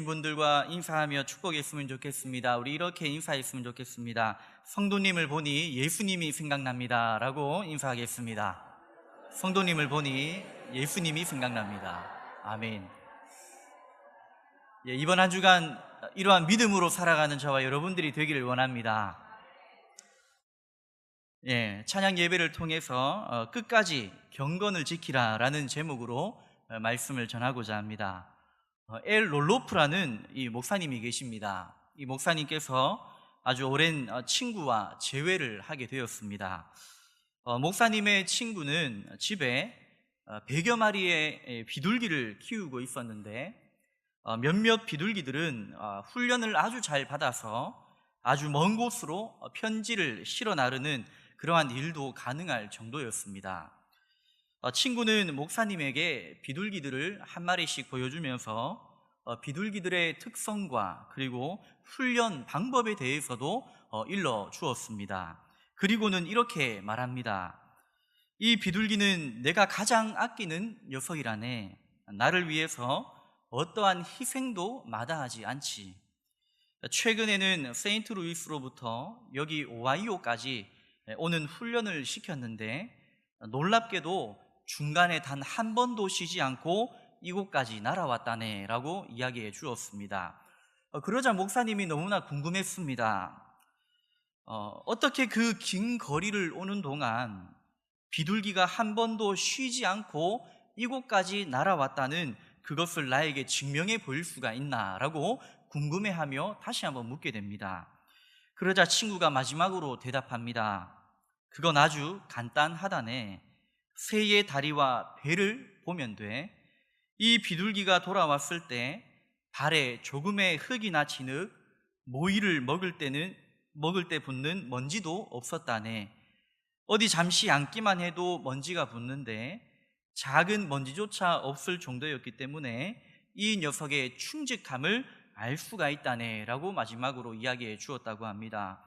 분들과 인사하며 축복했으면 좋겠습니다. 우리 이렇게 인사했으면 좋겠습니다. 성도님을 보니 예수님이 생각납니다 라고 인사하겠습니다. 성도님을 보니 예수님이 생각납니다. 아멘. 이번 한 주간 이러한 믿음으로 살아가는 저와 여러분들이 되기를 원합니다. 찬양 예배를 통해서 끝까지 경건을 지키라 라는 제목으로 말씀을 전하고자 합니다. 엘 롤로프라는 이 목사님이 계십니다. 이 목사님께서 아주 오랜 친구와 재회를 하게 되었습니다. 목사님의 친구는 집에 100여 마리의 비둘기를 키우고 있었는데 몇몇 비둘기들은 훈련을 아주 잘 받아서 아주 먼 곳으로 편지를 실어 나르는 그러한 일도 가능할 정도였습니다. 친구는 목사님에게 비둘기들을 한 마리씩 보여주면서 비둘기들의 특성과 그리고 훈련 방법에 대해서도 일러 주었습니다. 그리고는 이렇게 말합니다. 이 비둘기는 내가 가장 아끼는 녀석이라네. 나를 위해서 어떠한 희생도 마다하지 않지. 최근에는 세인트루이스로부터 여기 오하이오까지 오는 훈련을 시켰는데 놀랍게도 중간에 단 한 번도 쉬지 않고 이곳까지 날아왔다네 라고 이야기해 주었습니다. 그러자 목사님이 너무나 궁금했습니다. 어떻게 그 긴 거리를 오는 동안 비둘기가 한 번도 쉬지 않고 이곳까지 날아왔다는 그것을 나에게 증명해 보일 수가 있나 라고 궁금해하며 다시 한번 묻게 됩니다. 그러자 친구가 마지막으로 대답합니다. 그건 아주 간단하다네. 새의 다리와 배를 보면 돼. 이 비둘기가 돌아왔을 때 발에 조금의 흙이나 진흙, 모이를 먹을 때 붙는 먼지도 없었다네. 어디 잠시 앉기만 해도 먼지가 붙는데 작은 먼지조차 없을 정도였기 때문에 이 녀석의 충직함을 알 수가 있다네 라고 마지막으로 이야기해 주었다고 합니다.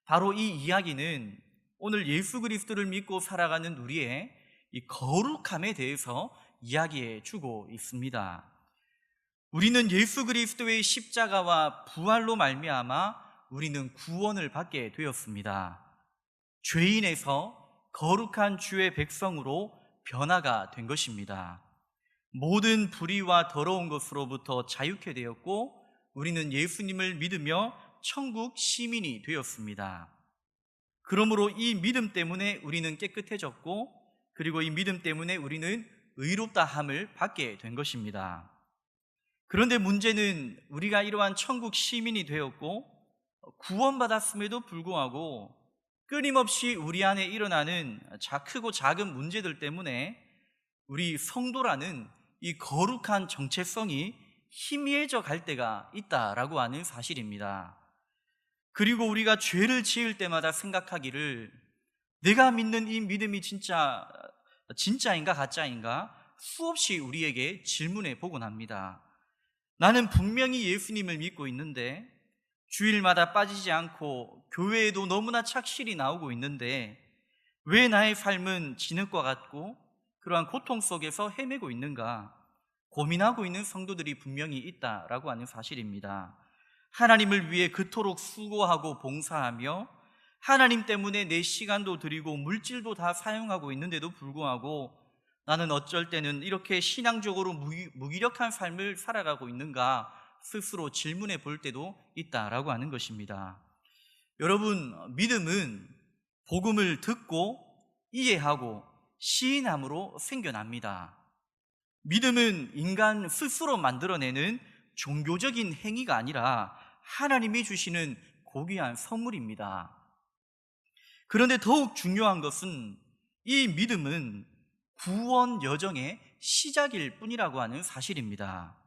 바로 이 이야기는 오늘 예수 그리스도를 믿고 살아가는 우리의 이 거룩함에 대해서 이야기해 주고 있습니다. 우리는 예수 그리스도의 십자가와 부활로 말미암아 우리는 구원을 받게 되었습니다. 죄인에서 거룩한 주의 백성으로 변화가 된 것입니다. 모든 불의와 더러운 것으로부터 자유케 되었고 우리는 예수님을 믿으며 천국 시민이 되었습니다. 그러므로 이 믿음 때문에 우리는 깨끗해졌고 그리고 이 믿음 때문에 우리는 의롭다함을 받게 된 것입니다. 그런데 문제는 우리가 이러한 천국 시민이 되었고 구원받았음에도 불구하고 끊임없이 우리 안에 일어나는 크고 작은 문제들 때문에 우리 성도라는 이 거룩한 정체성이 희미해져 갈 때가 있다라고 하는 사실입니다. 그리고 우리가 죄를 지을 때마다 생각하기를 내가 믿는 이 믿음이 진짜인가 가짜인가 수없이 우리에게 질문해 보곤 합니다. 나는 분명히 예수님을 믿고 있는데 주일마다 빠지지 않고 교회에도 너무나 착실히 나오고 있는데 왜 나의 삶은 진흙과 같고 그러한 고통 속에서 헤매고 있는가 고민하고 있는 성도들이 분명히 있다라고 하는 사실입니다. 하나님을 위해 그토록 수고하고 봉사하며 하나님 때문에 내 시간도 드리고 물질도 다 사용하고 있는데도 불구하고 나는 어쩔 때는 이렇게 신앙적으로 무기력한 삶을 살아가고 있는가 스스로 질문해 볼 때도 있다라고 하는 것입니다. 여러분, 믿음은 복음을 듣고 이해하고 시인함으로 생겨납니다. 믿음은 인간 스스로 만들어내는 종교적인 행위가 아니라 하나님이 주시는 고귀한 선물입니다. 그런데 더욱 중요한 것은 이 믿음은 구원 여정의 시작일 뿐이라고 하는 사실입니다.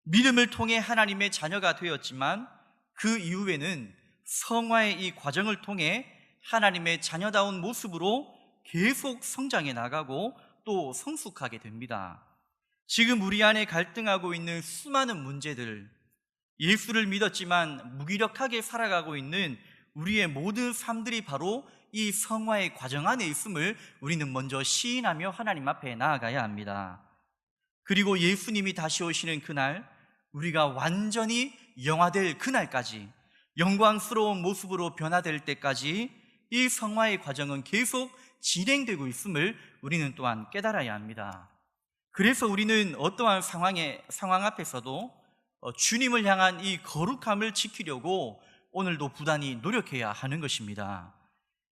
믿음을 통해 하나님의 자녀가 되었지만 그 이후에는 성화의 이 과정을 통해 하나님의 자녀다운 모습으로 계속 성장해 나가고 또 성숙하게 됩니다. 지금 우리 안에 갈등하고 있는 수많은 문제들, 예수를 믿었지만 무기력하게 살아가고 있는 우리의 모든 삶들이 바로 이 성화의 과정 안에 있음을 우리는 먼저 시인하며 하나님 앞에 나아가야 합니다. 그리고 예수님이 다시 오시는 그날 우리가 완전히 영화될 그날까지, 영광스러운 모습으로 변화될 때까지 이 성화의 과정은 계속 진행되고 있음을 우리는 또한 깨달아야 합니다. 그래서 우리는 어떠한 상황 앞에서도 주님을 향한 이 거룩함을 지키려고 오늘도 부단히 노력해야 하는 것입니다.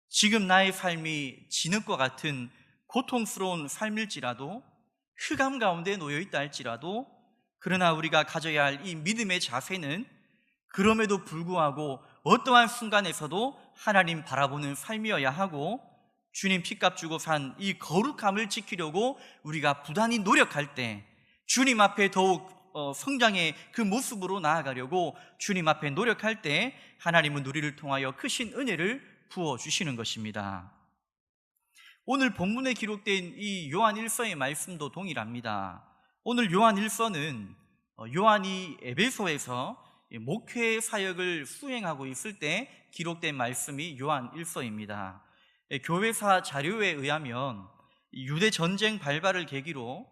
지금 나의 삶이 진흙과 같은 고통스러운 삶일지라도, 흑암 가운데 놓여 있다 할지라도, 그러나 우리가 가져야 할 이 믿음의 자세는 그럼에도 불구하고 어떠한 순간에서도 하나님 바라보는 삶이어야 하고, 주님 핏값 주고 산 이 거룩함을 지키려고 우리가 부단히 노력할 때, 주님 앞에 더욱 성장의 그 모습으로 나아가려고 주님 앞에 노력할 때 하나님은 우리를 통하여 크신 은혜를 부어주시는 것입니다. 오늘 본문에 기록된 이 요한 1서의 말씀도 동일합니다. 오늘 요한 1서는 요한이 에베소에서 목회 사역을 수행하고 있을 때 기록된 말씀이 요한 1서입니다. 교회사 자료에 의하면 유대 전쟁 발발을 계기로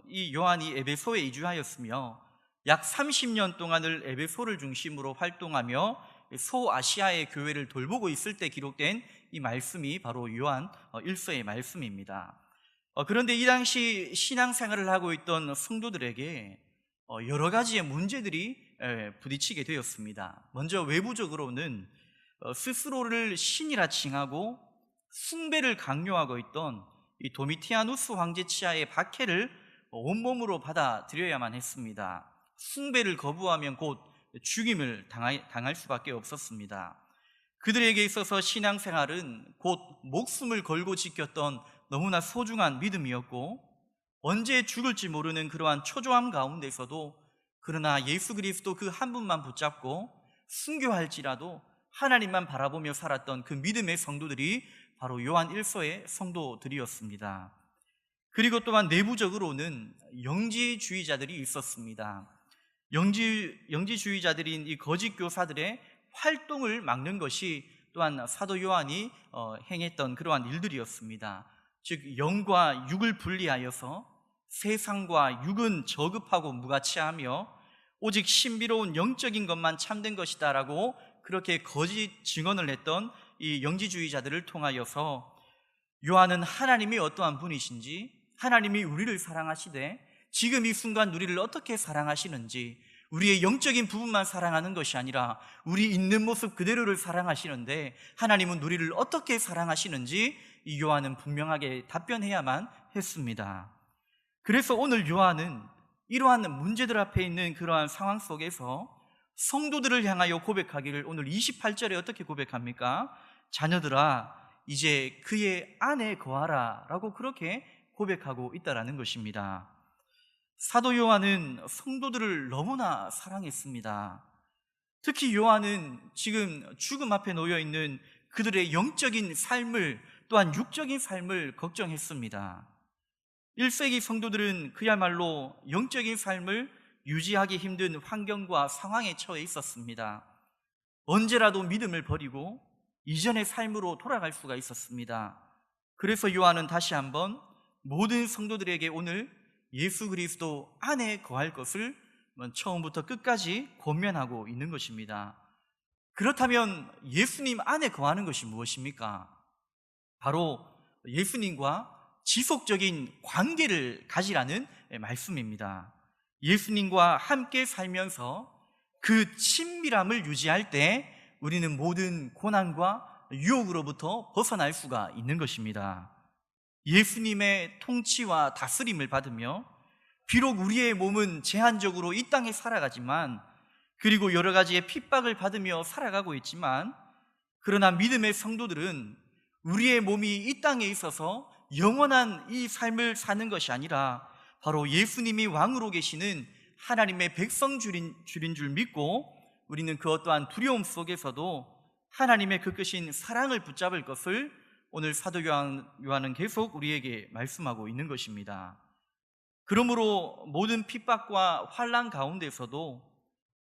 이 요한이 에베소에 이주하였으며 약 30년 동안을 에베소를 중심으로 활동하며 소아시아의 교회를 돌보고 있을 때 기록된 이 말씀이 바로 요한 1서의 말씀입니다. 그런데 이 당시 신앙생활을 하고 있던 성도들에게 여러 가지의 문제들이 부딪히게 되었습니다. 먼저 외부적으로는 스스로를 신이라 칭하고 숭배를 강요하고 있던 이 도미티아누스 황제 치하의 박해를 온몸으로 받아들여야만 했습니다. 숭배를 거부하면 곧 죽임을 당할 수밖에 없었습니다. 그들에게 있어서 신앙생활은 곧 목숨을 걸고 지켰던 너무나 소중한 믿음이었고, 언제 죽을지 모르는 그러한 초조함 가운데서도 그러나 예수 그리스도 그 한 분만 붙잡고 순교할지라도 하나님만 바라보며 살았던 그 믿음의 성도들이 바로 요한 1서의 성도들이었습니다. 그리고 또한 내부적으로는 영지주의자들이 있었습니다. 영지주의자들인 이 거짓 교사들의 활동을 막는 것이 또한 사도 요한이 행했던 그러한 일들이었습니다. 즉 영과 육을 분리하여서 세상과 육은 저급하고 무가치하며 오직 신비로운 영적인 것만 참된 것이다 라고 그렇게 거짓 증언을 했던 이 영지주의자들을 통하여서 요한은 하나님이 어떠한 분이신지, 하나님이 우리를 사랑하시되 지금 이 순간 우리를 어떻게 사랑하시는지, 우리의 영적인 부분만 사랑하는 것이 아니라 우리 있는 모습 그대로를 사랑하시는데 하나님은 우리를 어떻게 사랑하시는지 이 요한은 분명하게 답변해야만 했습니다. 그래서 오늘 요한은 이러한 문제들 앞에 있는 그러한 상황 속에서 성도들을 향하여 고백하기를 오늘 28절에 어떻게 고백합니까? 자녀들아 이제 그의 안에 거하라 라고 그렇게 고백하고 있다라는 것입니다. 사도 요한은 성도들을 너무나 사랑했습니다. 특히 요한은 지금 죽음 앞에 놓여있는 그들의 영적인 삶을, 또한 육적인 삶을 걱정했습니다. 1세기 성도들은 그야말로 영적인 삶을 유지하기 힘든 환경과 상황에 처해 있었습니다. 언제라도 믿음을 버리고 이전의 삶으로 돌아갈 수가 있었습니다. 그래서 요한은 다시 한번 모든 성도들에게 오늘 예수 그리스도 안에 거할 것을 처음부터 끝까지 권면하고 있는 것입니다. 그렇다면 예수님 안에 거하는 것이 무엇입니까? 바로 예수님과 지속적인 관계를 가지라는 말씀입니다. 예수님과 함께 살면서 그 친밀함을 유지할 때 우리는 모든 고난과 유혹으로부터 벗어날 수가 있는 것입니다. 예수님의 통치와 다스림을 받으며 비록 우리의 몸은 제한적으로 이 땅에 살아가지만, 그리고 여러 가지의 핍박을 받으며 살아가고 있지만, 그러나 믿음의 성도들은 우리의 몸이 이 땅에 있어서 영원한 이 삶을 사는 것이 아니라 바로 예수님이 왕으로 계시는 하나님의 백성 줄인 줄 믿고 우리는 그 어떠한 두려움 속에서도 하나님의 그 크신 사랑을 붙잡을 것을 오늘 사도 요한은 계속 우리에게 말씀하고 있는 것입니다. 그러므로 모든 핍박과 환난 가운데서도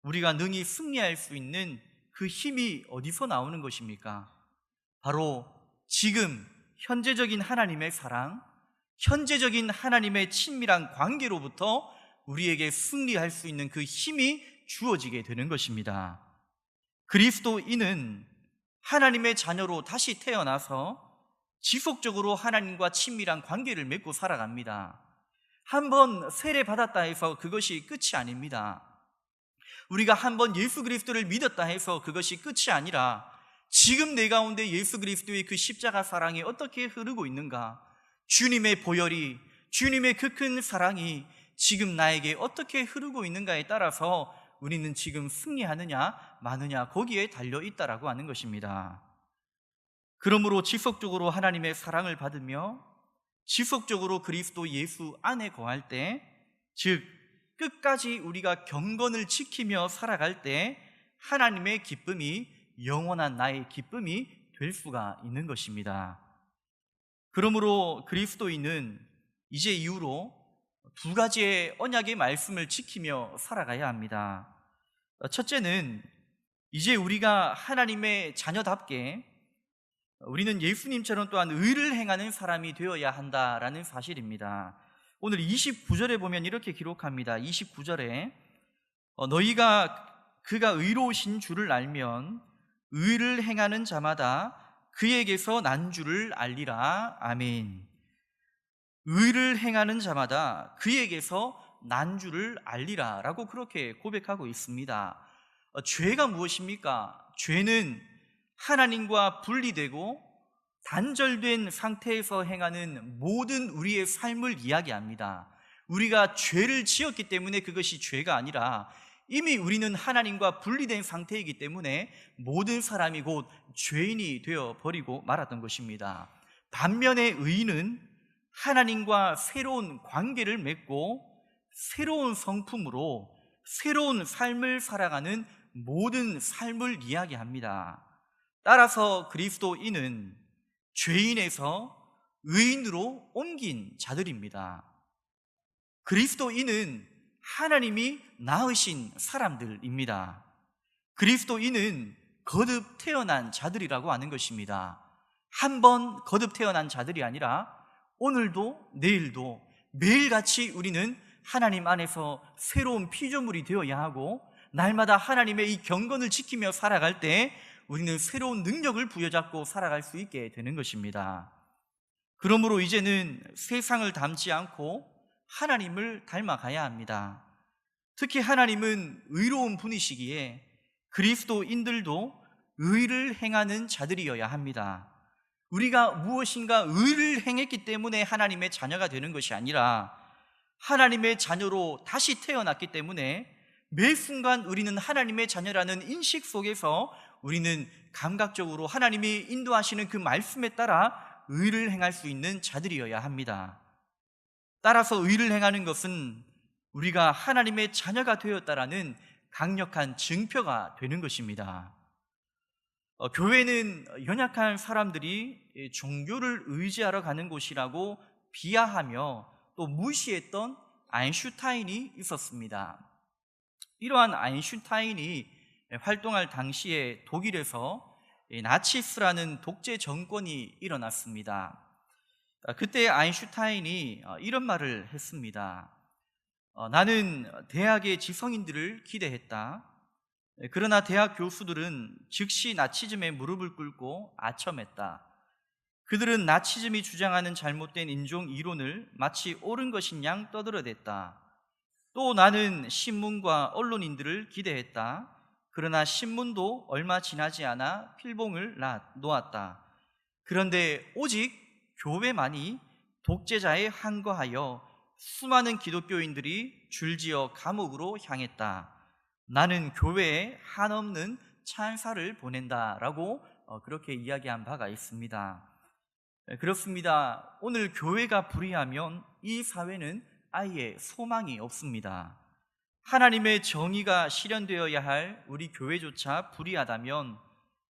우리가 능히 승리할 수 있는 그 힘이 어디서 나오는 것입니까? 바로 지금 현재적인 하나님의 사랑, 현재적인 하나님의 친밀한 관계로부터 우리에게 승리할 수 있는 그 힘이 주어지게 되는 것입니다. 그리스도인은 하나님의 자녀로 다시 태어나서 지속적으로 하나님과 친밀한 관계를 맺고 살아갑니다. 한번 세례받았다 해서 그것이 끝이 아닙니다. 우리가 한번 예수 그리스도를 믿었다 해서 그것이 끝이 아니라 지금 내 가운데 예수 그리스도의 그 십자가 사랑이 어떻게 흐르고 있는가, 주님의 보혈이, 주님의 그 큰 사랑이 지금 나에게 어떻게 흐르고 있는가에 따라서 우리는 지금 승리하느냐 마느냐 거기에 달려 있다라고 하는 것입니다. 그러므로 지속적으로 하나님의 사랑을 받으며 지속적으로 그리스도 예수 안에 거할 때, 즉 끝까지 우리가 경건을 지키며 살아갈 때 하나님의 기쁨이 영원한 나의 기쁨이 될 수가 있는 것입니다. 그러므로 그리스도인은 이제 이후로 두 가지의 언약의 말씀을 지키며 살아가야 합니다. 첫째는 이제 우리가 하나님의 자녀답게 우리는 예수님처럼 또한 의를 행하는 사람이 되어야 한다라는 사실입니다. 오늘 29절에 보면 이렇게 기록합니다. 29절에 너희가 그가 의로우신 줄을 알면 의를 행하는 자마다 그에게서 난 줄을 알리라. 아멘. 의를 행하는 자마다 그에게서 난 줄을 알리라 라고 그렇게 고백하고 있습니다. 죄가 무엇입니까? 죄는 하나님과 분리되고 단절된 상태에서 행하는 모든 우리의 삶을 이야기합니다. 우리가 죄를 지었기 때문에 그것이 죄가 아니라 이미 우리는 하나님과 분리된 상태이기 때문에 모든 사람이 곧 죄인이 되어버리고 말았던 것입니다. 반면에 의인은 하나님과 새로운 관계를 맺고 새로운 성품으로 새로운 삶을 살아가는 모든 삶을 이야기합니다. 따라서 그리스도인은 죄인에서 의인으로 옮긴 자들입니다. 그리스도인은 하나님이 낳으신 사람들입니다. 그리스도인은 거듭 태어난 자들이라고 하는 것입니다. 한 번 거듭 태어난 자들이 아니라 오늘도 내일도 매일같이 우리는 하나님 안에서 새로운 피조물이 되어야 하고, 날마다 하나님의 이 경건을 지키며 살아갈 때 우리는 새로운 능력을 부여잡고 살아갈 수 있게 되는 것입니다. 그러므로 이제는 세상을 닮지 않고 하나님을 닮아가야 합니다. 특히 하나님은 의로운 분이시기에 그리스도인들도 의를 행하는 자들이어야 합니다. 우리가 무엇인가 의를 행했기 때문에 하나님의 자녀가 되는 것이 아니라 하나님의 자녀로 다시 태어났기 때문에 매 순간 우리는 하나님의 자녀라는 인식 속에서 우리는 감각적으로 하나님이 인도하시는 그 말씀에 따라 의를 행할 수 있는 자들이어야 합니다. 따라서 의를 행하는 것은 우리가 하나님의 자녀가 되었다라는 강력한 증표가 되는 것입니다. 교회는 연약한 사람들이 종교를 의지하러 가는 곳이라고 비하하며 또 무시했던 아인슈타인이 있었습니다. 이러한 아인슈타인이 활동할 당시에 독일에서 나치스라는 독재 정권이 일어났습니다. 그때 아인슈타인이 이런 말을 했습니다. 나는 대학의 지성인들을 기대했다. 그러나 대학 교수들은 즉시 나치즘에 무릎을 꿇고 아첨했다. 그들은 나치즘이 주장하는 잘못된 인종 이론을 마치 옳은 것인 양 떠들어댔다. 또 나는 신문과 언론인들을 기대했다. 그러나 신문도 얼마 지나지 않아 필봉을 놓았다. 그런데 오직 교회만이 독재자에 항거하여 수많은 기독교인들이 줄지어 감옥으로 향했다. 나는 교회에 한없는 찬사를 보낸다라고 그렇게 이야기한 바가 있습니다. 그렇습니다. 오늘 교회가 불의하면 이 사회는 아예 소망이 없습니다. 하나님의 정의가 실현되어야 할 우리 교회조차 불의하다면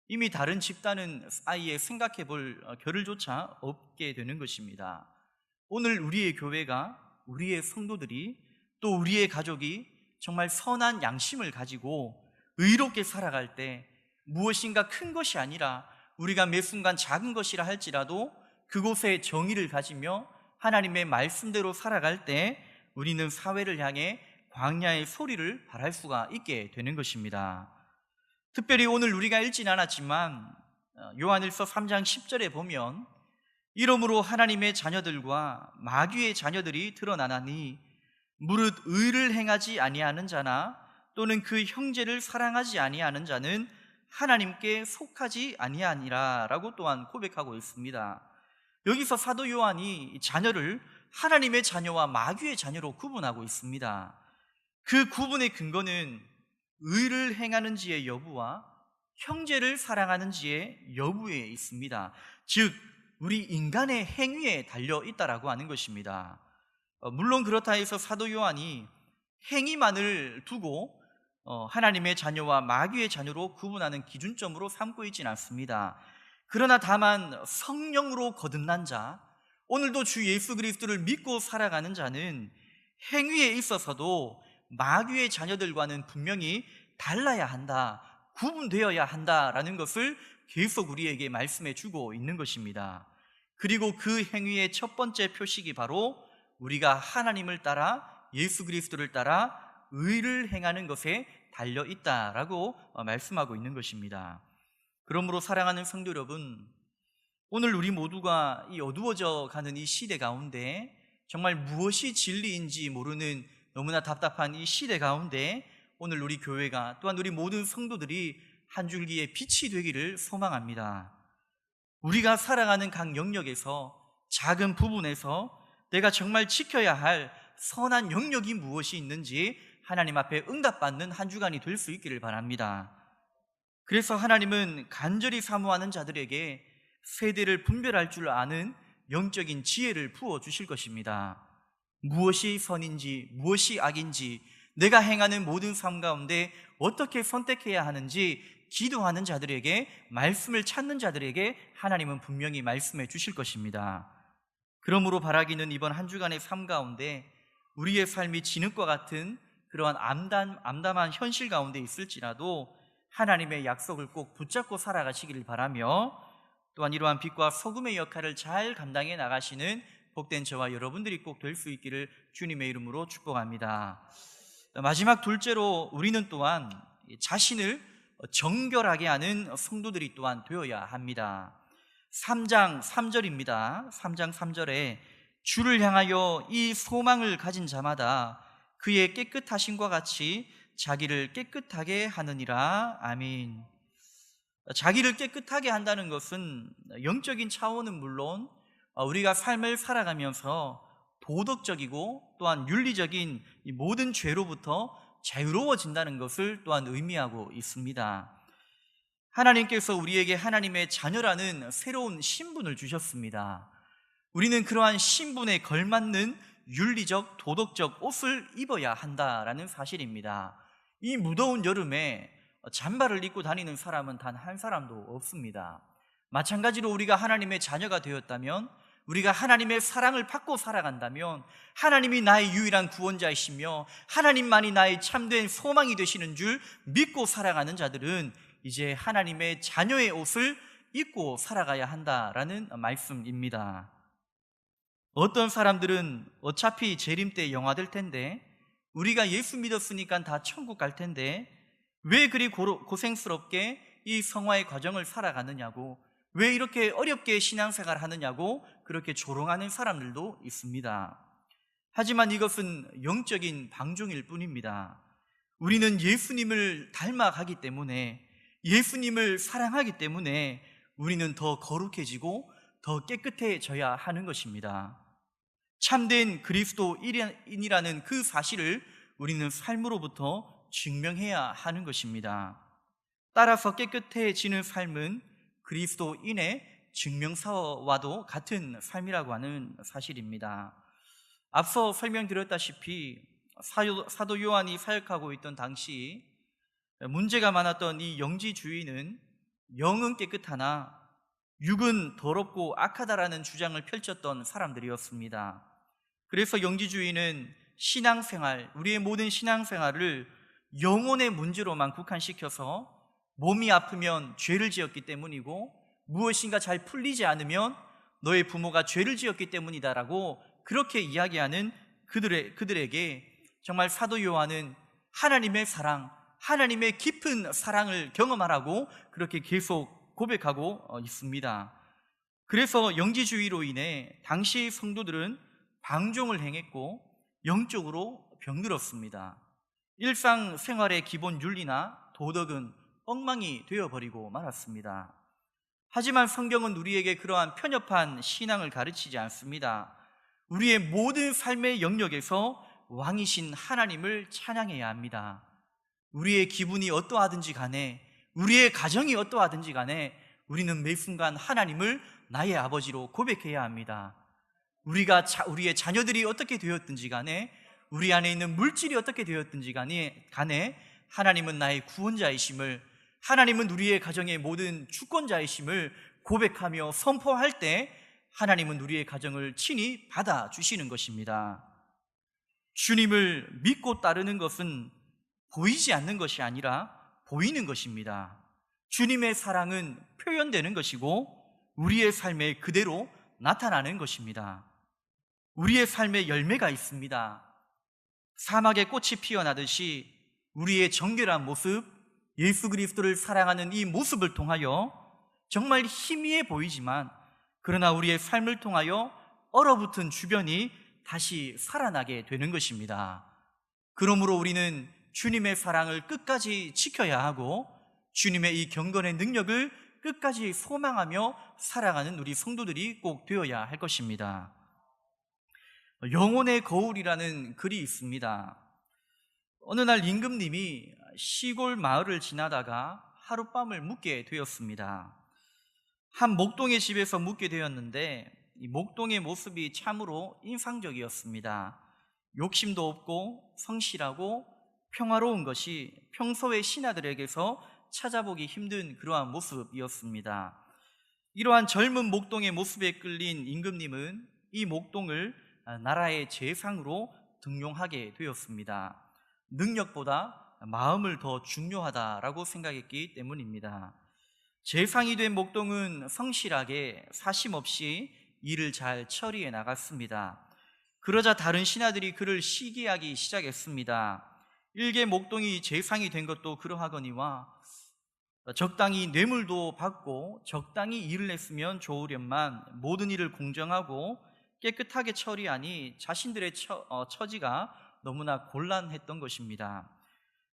이미 다른 집단은 아예 생각해 볼 겨를조차 없게 되는 것입니다. 오늘 우리의 교회가, 우리의 성도들이, 또 우리의 가족이 정말 선한 양심을 가지고 의롭게 살아갈 때 무엇인가 큰 것이 아니라 우리가 매 순간 작은 것이라 할지라도 그곳에 정의를 가지며 하나님의 말씀대로 살아갈 때 우리는 사회를 향해 광야의 소리를 발할 수가 있게 되는 것입니다. 특별히 오늘 우리가 읽진 않았지만 요한일서 3장 10절에 보면 이러므로 하나님의 자녀들과 마귀의 자녀들이 드러나나니 무릇 의를 행하지 아니하는 자나 또는 그 형제를 사랑하지 아니하는 자는 하나님께 속하지 아니하니라 라고 또한 고백하고 있습니다. 여기서 사도 요한이 자녀를 하나님의 자녀와 마귀의 자녀로 구분하고 있습니다. 그 구분의 근거는 의를 행하는지의 여부와 형제를 사랑하는지의 여부에 있습니다. 즉 우리 인간의 행위에 달려 있다라고 하는 것입니다. 물론 그렇다 해서 사도 요한이 행위만을 두고 하나님의 자녀와 마귀의 자녀로 구분하는 기준점으로 삼고 있지는 않습니다. 그러나 다만 성령으로 거듭난 자, 오늘도 주 예수 그리스도를 믿고 살아가는 자는 행위에 있어서도 마귀의 자녀들과는 분명히 달라야 한다, 구분되어야 한다라는 것을 계속 우리에게 말씀해 주고 있는 것입니다. 그리고 그 행위의 첫 번째 표식이 바로 우리가 하나님을 따라 예수 그리스도를 따라 의를 행하는 것에 달려 있다라고 말씀하고 있는 것입니다. 그러므로 사랑하는 성도 여러분, 오늘 우리 모두가 이 어두워져 가는 이 시대 가운데 정말 무엇이 진리인지 모르는 너무나 답답한 이 시대 가운데 오늘 우리 교회가 또한 우리 모든 성도들이 한 줄기의 빛이 되기를 소망합니다. 우리가 살아가는 각 영역에서 작은 부분에서 내가 정말 지켜야 할 선한 영역이 무엇이 있는지 하나님 앞에 응답받는 한 주간이 될 수 있기를 바랍니다. 그래서 하나님은 간절히 사모하는 자들에게 세대를 분별할 줄 아는 영적인 지혜를 부어주실 것입니다. 무엇이 선인지 무엇이 악인지 내가 행하는 모든 삶 가운데 어떻게 선택해야 하는지 기도하는 자들에게, 말씀을 찾는 자들에게 하나님은 분명히 말씀해 주실 것입니다. 그러므로 바라기는 이번 한 주간의 삶 가운데 우리의 삶이 진흙과 같은 그러한 암담한 현실 가운데 있을지라도 하나님의 약속을 꼭 붙잡고 살아가시기를 바라며, 또한 이러한 빛과 소금의 역할을 잘 감당해 나가시는 복된 저와 여러분들이 꼭 될 수 있기를 주님의 이름으로 축복합니다. 마지막 둘째로 우리는 또한 자신을 정결하게 하는 성도들이 또한 되어야 합니다. 3장 3절입니다. 3장 3절에 주를 향하여 이 소망을 가진 자마다 그의 깨끗하심과 같이 자기를 깨끗하게 하느니라. 아멘. 자기를 깨끗하게 한다는 것은 영적인 차원은 물론 우리가 삶을 살아가면서 도덕적이고 또한 윤리적인 이 모든 죄로부터 자유로워진다는 것을 또한 의미하고 있습니다. 하나님께서 우리에게 하나님의 자녀라는 새로운 신분을 주셨습니다. 우리는 그러한 신분에 걸맞는 윤리적, 도덕적 옷을 입어야 한다라는 사실입니다. 이 무더운 여름에 잠바를 입고 다니는 사람은 단 한 사람도 없습니다. 마찬가지로 우리가 하나님의 자녀가 되었다면, 우리가 하나님의 사랑을 받고 살아간다면, 하나님이 나의 유일한 구원자이시며 하나님만이 나의 참된 소망이 되시는 줄 믿고 살아가는 자들은 이제 하나님의 자녀의 옷을 입고 살아가야 한다라는 말씀입니다. 어떤 사람들은 어차피 재림 때 영화될 텐데, 우리가 예수 믿었으니까 다 천국 갈 텐데 왜 그리 고생스럽게 이 성화의 과정을 살아가느냐고, 왜 이렇게 어렵게 신앙생활 하느냐고 그렇게 조롱하는 사람들도 있습니다. 하지만 이것은 영적인 방종일 뿐입니다. 우리는 예수님을 닮아가기 때문에, 예수님을 사랑하기 때문에 우리는 더 거룩해지고 더 깨끗해져야 하는 것입니다. 참된 그리스도인이라는 그 사실을 우리는 삶으로부터 증명해야 하는 것입니다. 따라서 깨끗해지는 삶은 그리스도인의 증명서와도 같은 삶이라고 하는 사실입니다. 앞서 설명드렸다시피 사도 요한이 사역하고 있던 당시 문제가 많았던 이 영지주의는 영은 깨끗하나 육은 더럽고 악하다라는 주장을 펼쳤던 사람들이었습니다. 그래서 영지주의는 신앙생활, 우리의 모든 신앙생활을 영혼의 문제로만 국한시켜서 몸이 아프면 죄를 지었기 때문이고 무엇인가 잘 풀리지 않으면 너의 부모가 죄를 지었기 때문이다라고 그렇게 이야기하는 그들에게 정말 사도 요한은 하나님의 사랑, 하나님의 깊은 사랑을 경험하라고 그렇게 계속 고백하고 있습니다. 그래서 영지주의로 인해 당시 성도들은 방종을 행했고 영적으로 병들었습니다. 일상생활의 기본 윤리나 도덕은 엉망이 되어버리고 말았습니다. 하지만 성경은 우리에게 그러한 편협한 신앙을 가르치지 않습니다. 우리의 모든 삶의 영역에서 왕이신 하나님을 찬양해야 합니다. 우리의 기분이 어떠하든지 간에, 우리의 가정이 어떠하든지 간에 우리는 매 순간 하나님을 나의 아버지로 고백해야 합니다. 우리의 자녀들이 어떻게 되었든지 간에, 우리 안에 있는 물질이 어떻게 되었든지 간에 하나님은 나의 구원자이심을, 하나님은 우리의 가정의 모든 주권자이심을 고백하며 선포할 때 하나님은 우리의 가정을 친히 받아주시는 것입니다. 주님을 믿고 따르는 것은 보이지 않는 것이 아니라 보이는 것입니다. 주님의 사랑은 표현되는 것이고 우리의 삶에 그대로 나타나는 것입니다. 우리의 삶에 열매가 있습니다. 사막에 꽃이 피어나듯이 우리의 정결한 모습, 예수 그리스도를 사랑하는 이 모습을 통하여 정말 희미해 보이지만 그러나 우리의 삶을 통하여 얼어붙은 주변이 다시 살아나게 되는 것입니다. 그러므로 우리는 주님의 사랑을 끝까지 지켜야 하고 주님의 이 경건의 능력을 끝까지 소망하며 살아가는 우리 성도들이 꼭 되어야 할 것입니다. 영혼의 거울이라는 글이 있습니다. 어느 날 임금님이 시골 마을을 지나다가 하룻밤을 묵게 되었습니다. 한 목동의 집에서 묵게 되었는데 이 목동의 모습이 참으로 인상적이었습니다. 욕심도 없고 성실하고 평화로운 것이 평소의 신하들에게서 찾아보기 힘든 그러한 모습이었습니다. 이러한 젊은 목동의 모습에 끌린 임금님은 이 목동을 나라의 재상으로 등용하게 되었습니다. 능력보다 마음을 더 중요하다라고 생각했기 때문입니다. 재상이 된 목동은 성실하게 사심없이 일을 잘 처리해 나갔습니다. 그러자 다른 신하들이 그를 시기하기 시작했습니다. 일개 목동이 재상이 된 것도 그러하거니와 적당히 뇌물도 받고 적당히 일을 했으면 좋으련만 모든 일을 공정하고 깨끗하게 처리하니 자신들의 처지가 너무나 곤란했던 것입니다.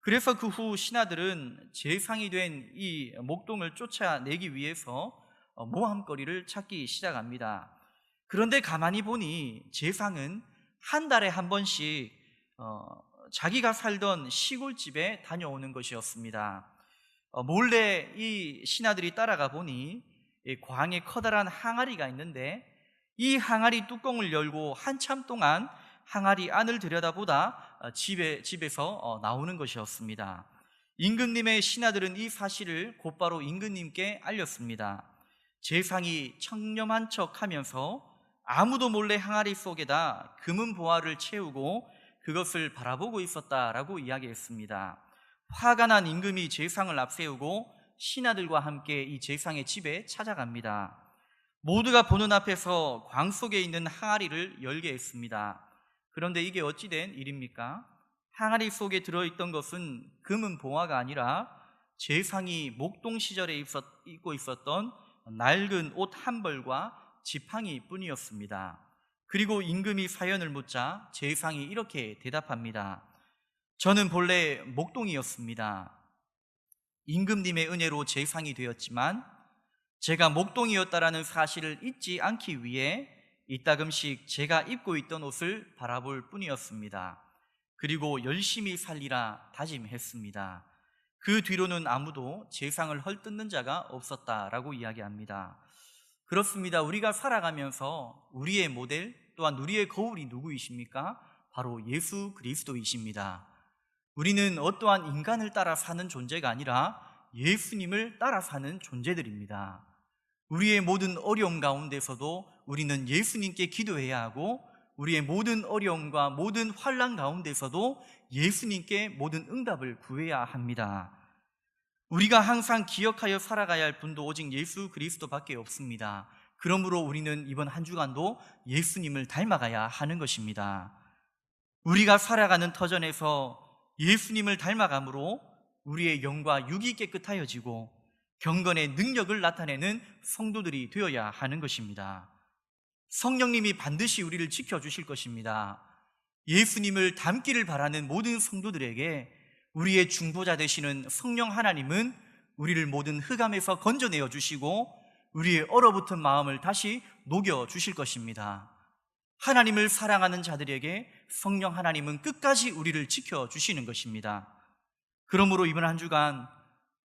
그래서 그 후 신하들은 재상이 된 이 목동을 쫓아내기 위해서 모함거리를 찾기 시작합니다. 그런데 가만히 보니 재상은 한 달에 한 번씩 자기가 살던 시골집에 다녀오는 것이었습니다. 몰래 이 신하들이 따라가 보니 광에 커다란 항아리가 있는데 이 항아리 뚜껑을 열고 한참 동안 항아리 안을 들여다보다 집에서 나오는 것이었습니다. 임금님의 신하들은 이 사실을 곧바로 임금님께 알렸습니다. 재상이 청렴한 척하면서 아무도 몰래 항아리 속에다 금은 보화를 채우고 그것을 바라보고 있었다라고 이야기했습니다. 화가 난 임금이 재상을 앞세우고 신하들과 함께 이 재상의 집에 찾아갑니다. 모두가 보는 앞에서 광 속에 있는 항아리를 열게 했습니다. 그런데 이게 어찌된 일입니까? 항아리 속에 들어있던 것은 금은 보화가 아니라 재상이 목동 시절에 입고 있었던 낡은 옷 한 벌과 지팡이 뿐이었습니다. 그리고 임금이 사연을 묻자 재상이 이렇게 대답합니다. 저는 본래 목동이었습니다. 임금님의 은혜로 재상이 되었지만 제가 목동이었다라는 사실을 잊지 않기 위해 이따금씩 제가 입고 있던 옷을 바라볼 뿐이었습니다. 그리고 열심히 살리라 다짐했습니다. 그 뒤로는 아무도 재상을 헐뜯는 자가 없었다라고 이야기합니다. 그렇습니다. 우리가 살아가면서 우리의 모델 또한 우리의 거울이 누구이십니까? 바로 예수 그리스도이십니다. 우리는 어떠한 인간을 따라 사는 존재가 아니라 예수님을 따라 사는 존재들입니다. 우리의 모든 어려움 가운데서도 우리는 예수님께 기도해야 하고 우리의 모든 어려움과 모든 환난 가운데서도 예수님께 모든 응답을 구해야 합니다. 우리가 항상 기억하여 살아가야 할 분도 오직 예수 그리스도밖에 없습니다. 그러므로 우리는 이번 한 주간도 예수님을 닮아가야 하는 것입니다. 우리가 살아가는 터전에서 예수님을 닮아감으로 우리의 영과 육이 깨끗하여지고 경건의 능력을 나타내는 성도들이 되어야 하는 것입니다. 성령님이 반드시 우리를 지켜주실 것입니다. 예수님을 닮기를 바라는 모든 성도들에게 우리의 중보자 되시는 성령 하나님은 우리를 모든 흑암에서 건져내어 주시고 우리의 얼어붙은 마음을 다시 녹여 주실 것입니다. 하나님을 사랑하는 자들에게 성령 하나님은 끝까지 우리를 지켜주시는 것입니다. 그러므로 이번 한 주간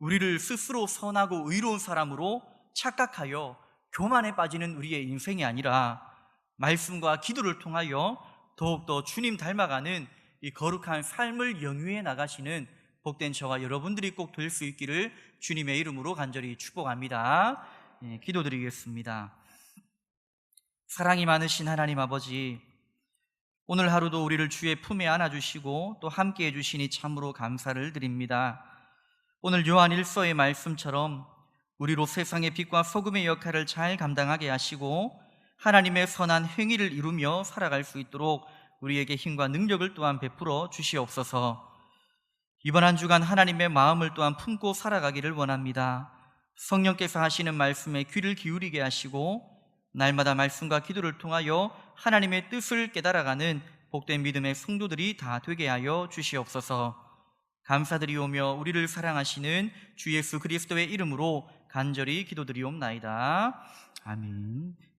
우리를 스스로 선하고 의로운 사람으로 착각하여 교만에 빠지는 우리의 인생이 아니라 말씀과 기도를 통하여 더욱더 주님 닮아가는 이 거룩한 삶을 영위해 나가시는 복된 저와 여러분들이 꼭 될 수 있기를 주님의 이름으로 간절히 축복합니다. 기도드리겠습니다. 사랑이 많으신 하나님 아버지, 오늘 하루도 우리를 주의 품에 안아주시고 또 함께해 주시니 참으로 감사를 드립니다. 오늘 요한 1서의 말씀처럼 우리로 세상의 빛과 소금의 역할을 잘 감당하게 하시고 하나님의 선한 행위를 이루며 살아갈 수 있도록 우리에게 힘과 능력을 또한 베풀어 주시옵소서. 이번 한 주간 하나님의 마음을 또한 품고 살아가기를 원합니다. 성령께서 하시는 말씀에 귀를 기울이게 하시고 날마다 말씀과 기도를 통하여 하나님의 뜻을 깨달아가는 복된 믿음의 성도들이 다 되게 하여 주시옵소서. 감사드리오며 우리를 사랑하시는 주 예수 그리스도의 이름으로 간절히 기도드리옵나이다. 아멘.